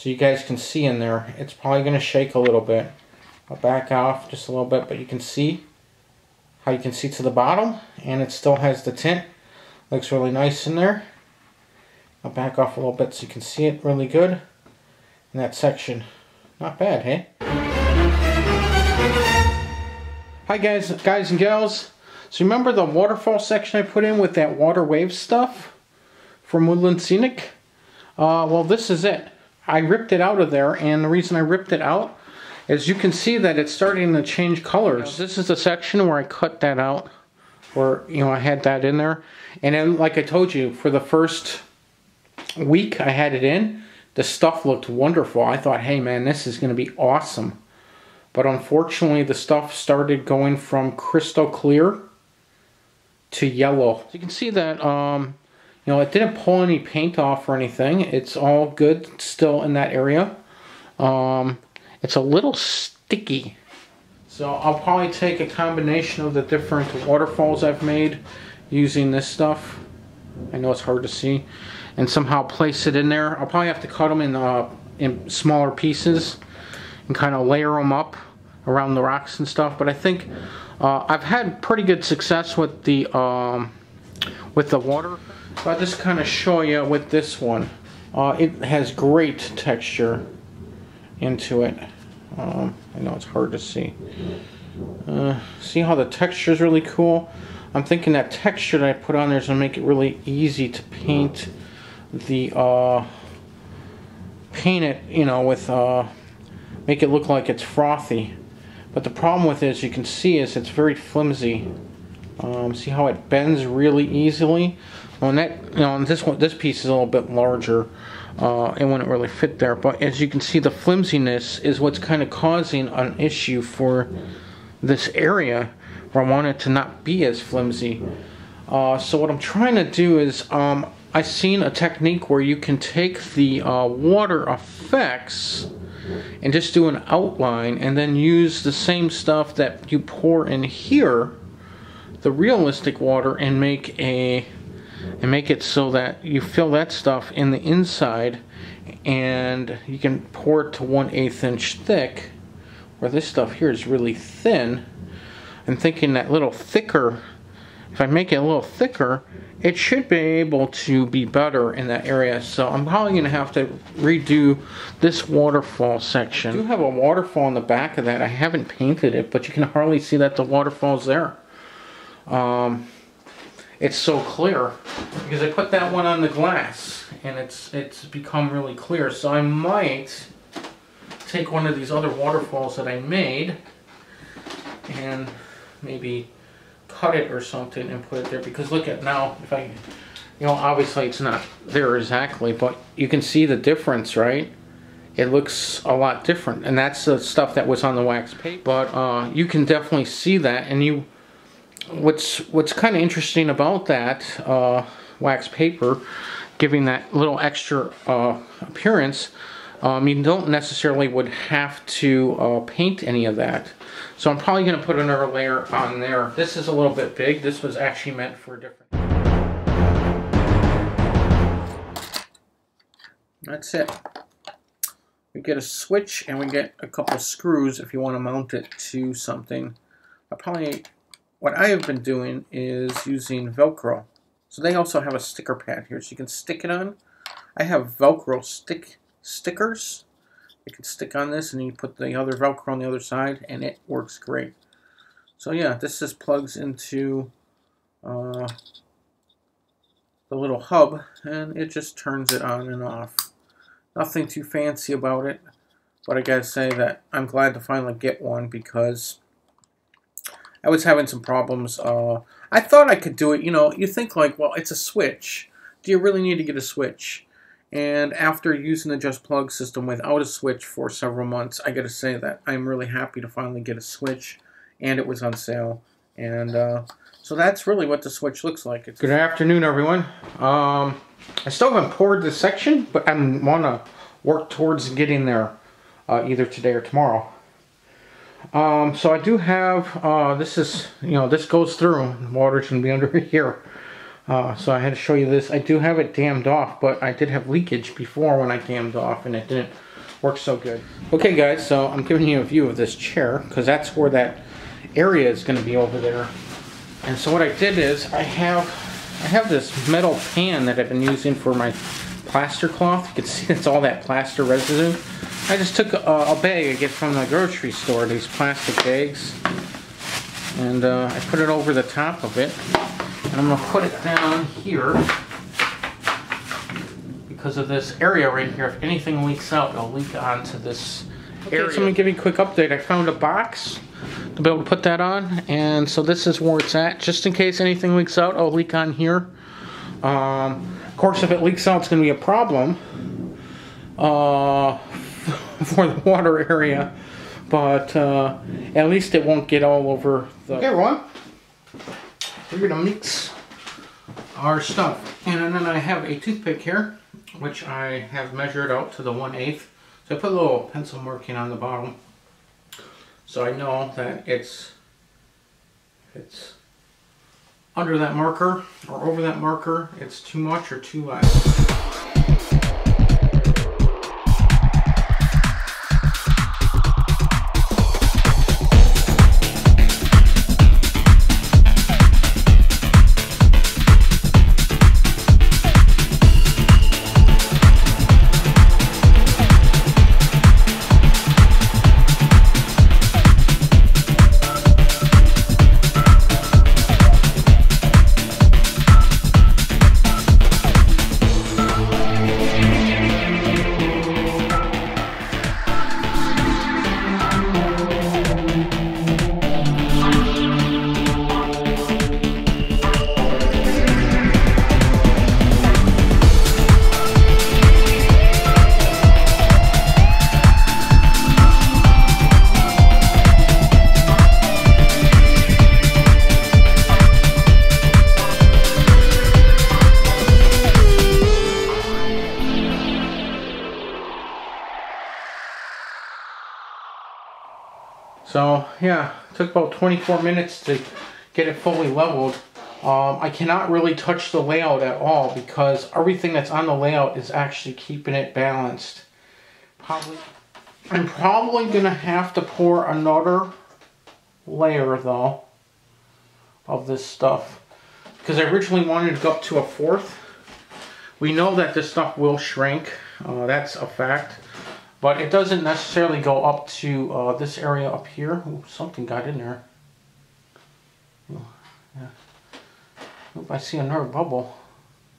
so you guys can see in there. It's probably going to shake a little bit. I'll back off just a little bit, but you can see how you can see to the bottom, and it still has the tint. Looks really nice in there. I'll back off a little bit so you can see it really good in that section. Not bad, hey? Hi guys and gals. So remember the waterfall section I put in with that water wave stuff from Woodland Scenic? Well, this is it. I ripped it out of there, and the reason I ripped it out is you can see that it's starting to change colors. This is the section where I cut that out, where, you know, I had that in there. And then, like I told you, for the first week I had it in, the stuff looked wonderful. I thought, hey man, this is going to be awesome. But unfortunately, the stuff started going from crystal clear to yellow. So you can see that, you know, it didn't pull any paint off or anything. It's all good still in that area. It's a little sticky. So I'll probably take a combination of the different waterfalls I've made using this stuff. I know it's hard to see. And somehow place it in there. I'll probably have to cut them in smaller pieces and kind of layer them up around the rocks and stuff. But I think I've had pretty good success with the water. So I'll just kind of show you with this one. It has great texture into it. I know it's hard to see. See how the texture is really cool? I'm thinking that texture that I put on there is going to make it really easy to paint the paint it, you know, with make it look like it's frothy. But the problem with it, as you can see, is it's very flimsy. See how it bends really easily? On that, you know, this piece is a little bit larger. It wouldn't really fit there, but as you can see, the flimsiness is what's kind of causing an issue for this area where I want it to not be as flimsy. So what I'm trying to do is I've seen a technique where you can take the water effects and just do an outline and then use the same stuff that you pour in here, the realistic water, and make it so that you fill that stuff in the inside, and you can pour it to 1/8 inch thick, where this stuff here is really thin. I'm thinking that little thicker, if I make it a little thicker, it should be able to be better in that area. So I'm probably going to have to redo this waterfall section. I do have a waterfall in the back of that. I haven't painted it, but you can hardly see that the waterfall's there. It's so clear because I put that one on the glass and it's become really clear. So I might take one of these other waterfalls that I made and maybe cut it or something and put it there, because look at now, if I, you know, obviously it's not there exactly, but you can see the difference, right? It looks a lot different, and that's the stuff that was on the wax paper. But you can definitely see that, and what's kind of interesting about that wax paper, giving that little extra appearance, you don't necessarily would have to paint any of that. So I'm probably going to put another layer on there. This is a little bit big. This was actually meant for a different. That's it. We get a switch and we get a couple screws if you want to mount it to something. What I have been doing is using Velcro. So they also have a sticker pad here, so you can stick it on. I have Velcro stickers. You can stick on this, and then you put the other Velcro on the other side, and it works great. So yeah, this just plugs into the little hub, and it just turns it on and off. Nothing too fancy about it, but I gotta say that I'm glad to finally get one, because I was having some problems. I thought I could do it. You know, you think like, well, it's a switch. Do you really need to get a switch? And after using the Just Plug system without a switch for several months, I gotta say that I'm really happy to finally get a switch, and it was on sale. And so that's really what the switch looks like. Good afternoon, everyone. I still haven't poured this section, but I want to work towards getting there either today or tomorrow. So I do have, this is, you know, this goes through. Water's going to be under here. So I had to show you this. I do have it dammed off, but I did have leakage before when I dammed off, and it didn't works so good. Okay guys, so I'm giving you a view of this chair because that's where that area is going to be over there. And so what I did is I have this metal pan that I've been using for my plaster cloth. You can see it's all that plaster residue. I just took a bag I get from the grocery store, these plastic bags, and I put it over the top of it, and I'm going to put it down here because of this area right here. If anything leaks out, it'll leak onto this area. Okay, so I'm going to give you a quick update. I found a box to be able to put that on, and so this is where it's at. Just in case anything leaks out, I'll leak on here. Of course, if it leaks out, it's going to be a problem for the water area, but at least it won't get all over the... Okay, everyone, we're going to mix our stuff. And then I have a toothpick here, which I have measured out to the 1/8. So I put a little pencil marking on the bottom, so I know that it's under that marker or over that marker, it's too much or too less. So yeah, it took about 24 minutes to get it fully leveled. I cannot really touch the layout at all because everything that's on the layout is actually keeping it balanced. I'm probably going to have to pour another layer though of this stuff because I originally wanted to go up to a 1/4. We know that this stuff will shrink, that's a fact. But it doesn't necessarily go up to this area up here. Ooh, something got in there. Ooh, yeah. Oop, I see another bubble.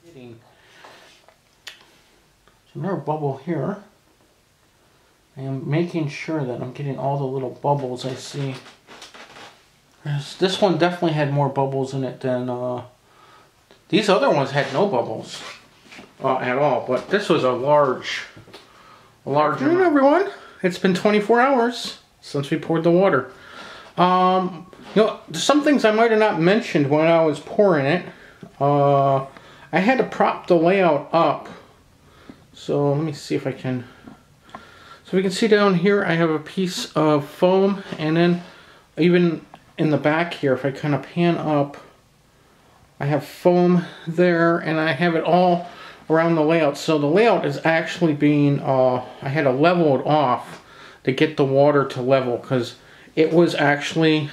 There's another bubble here. I am making sure that I'm getting all the little bubbles I see. This one definitely had more bubbles in it than... these other ones had no bubbles at all. But this was a large amount. Everyone, it's been 24 hours since we poured the water. You know, some things I might have not mentioned when I was pouring it. I had to prop the layout up. So let me see if I can. So we can see down here I have a piece of foam, and then even in the back here, if I kind of pan up, I have foam there, and I have it all around the layout. So the layout is actually being, I had to level it off to get the water to level because it was actually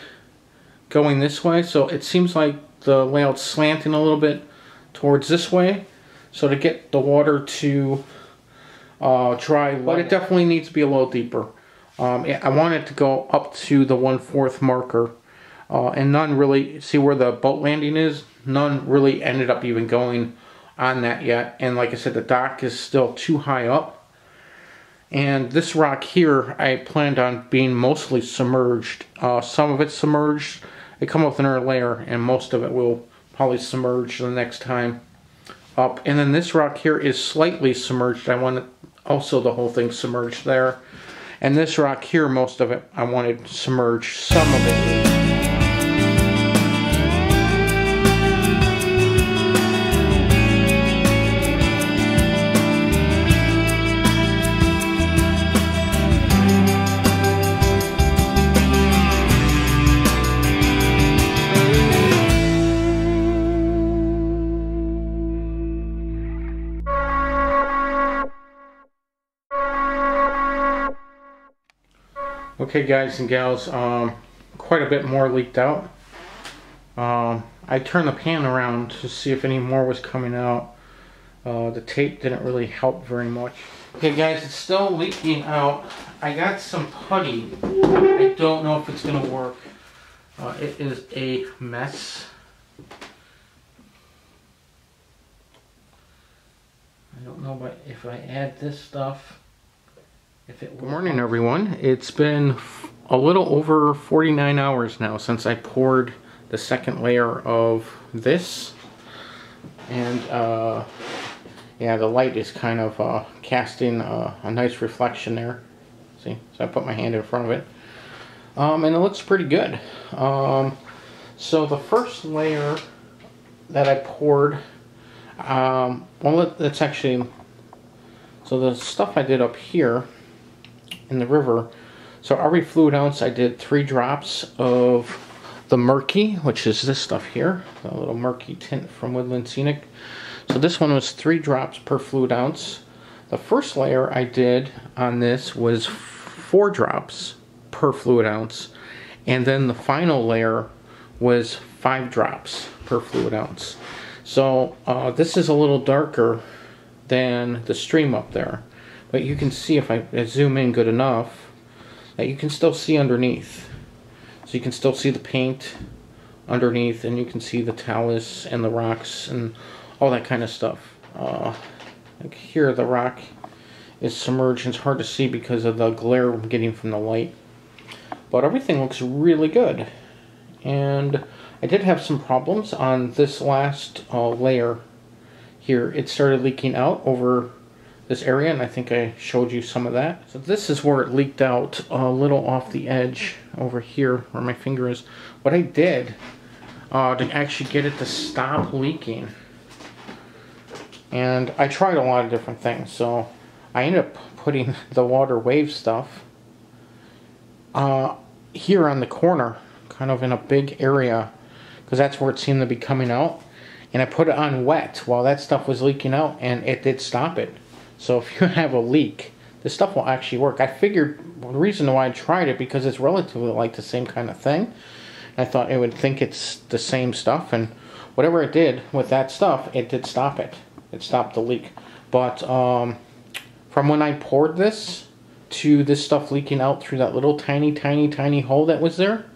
going this way. So it seems like the layout's slanting a little bit towards this way. So to get the water to dry level. But it definitely needs to be a little deeper. I want it to go up to the 1/4 marker. And none really, see where the boat landing is? None really ended up even going on that yet, and like I said, the dock is still too high up, and this rock here I planned on being mostly submerged. Some of it's submerged, they come up with another layer, and most of it will probably submerge the next time up. And then this rock here is slightly submerged. I want also the whole thing submerged there, and this rock here, most of it I wanted submerged. Some of it Okay guys and gals, quite a bit more leaked out. I turned the pan around to see if any more was coming out. The tape didn't really help very much. Okay guys, it's still leaking out. I got some putty. I don't know if it's going to work. It is a mess. I don't know but if I add this stuff, if it will. Good morning everyone. It's been a little over 49 hours now since I poured the second layer of this. And yeah, the light is kind of casting a nice reflection there. See? So I put my hand in front of it. And it looks pretty good. So the first layer that I poured, well, that's actually, so the stuff I did up here in the river, so every fluid ounce I did 3 drops of the Murky, which is this stuff here, the little Murky tint from Woodland Scenic. So this one was 3 drops per fluid ounce. The first layer I did on this was 4 drops per fluid ounce, and then the final layer was 5 drops per fluid ounce. So this is a little darker than the stream up there, but you can see if I zoom in good enough that you can still see underneath. So you can still see the paint underneath, and you can see the talus and the rocks and all that kind of stuff. Like here the rock is submerged and it's hard to see because of the glare I'm getting from the light. But everything looks really good. And I did have some problems on this last layer here. It started leaking out over this area, and I think I showed you some of that. So this is where it leaked out a little off the edge over here where my finger is. What I did to actually get it to stop leaking, and I tried a lot of different things, so I ended up putting the water wave stuff here on the corner, kind of in a big area, because that's where it seemed to be coming out. And I put it on wet while that stuff was leaking out, and it did stop it. So if you have a leak, this stuff will actually work. I figured the reason why I tried it, because it's relatively like the same kind of thing. I thought it would think it's the same stuff, and whatever it did with that stuff, it did stop it. It stopped the leak. But from when I poured this to this stuff leaking out through that little tiny hole that was there,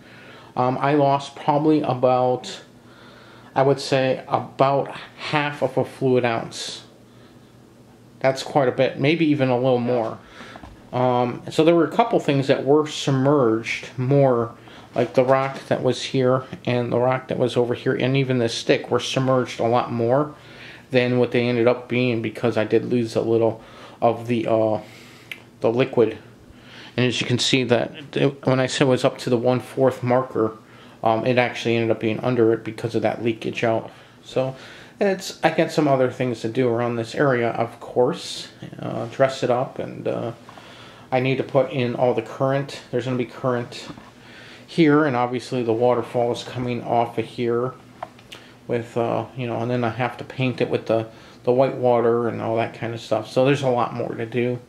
I lost probably about, I would say, about half of a fluid ounce. That's quite a bit, maybe even a little more. So there were a couple things that were submerged more, like the rock that was here and the rock that was over here, and even the stick were submerged a lot more than what they ended up being, because I did lose a little of the liquid. And as you can see, that when I said it was up to the 1/4 marker, it actually ended up being under it because of that leakage out. So I got some other things to do around this area, of course. Dress it up, and I need to put in all the current. There's going to be current here, and obviously the waterfall is coming off of here with you know, and then I have to paint it with the white water and all that kind of stuff. So there's a lot more to do.